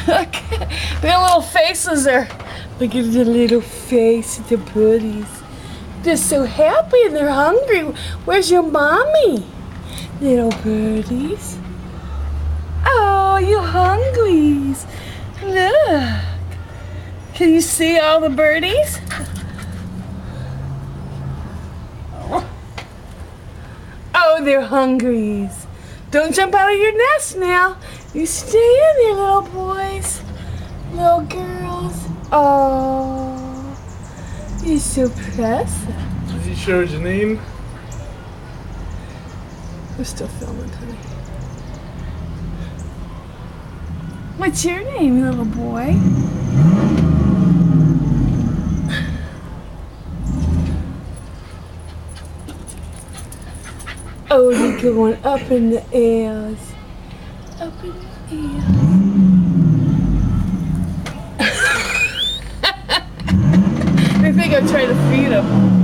Look, their little faces are. Look at the little face of the birdies. They're so happy and they're hungry. Where's your mommy? Little birdies. Oh, you hungries. Look. Can you see all the birdies? Oh, they're hungries. Don't jump out of your nest now. You stay in there, little boys. Little girls. Oh, you're so precious. Does he show his name? We're still filming, honey. What's your name, little boy? Oh, you're going up in the airs. Up in the airs. I think I'm trying to feed him.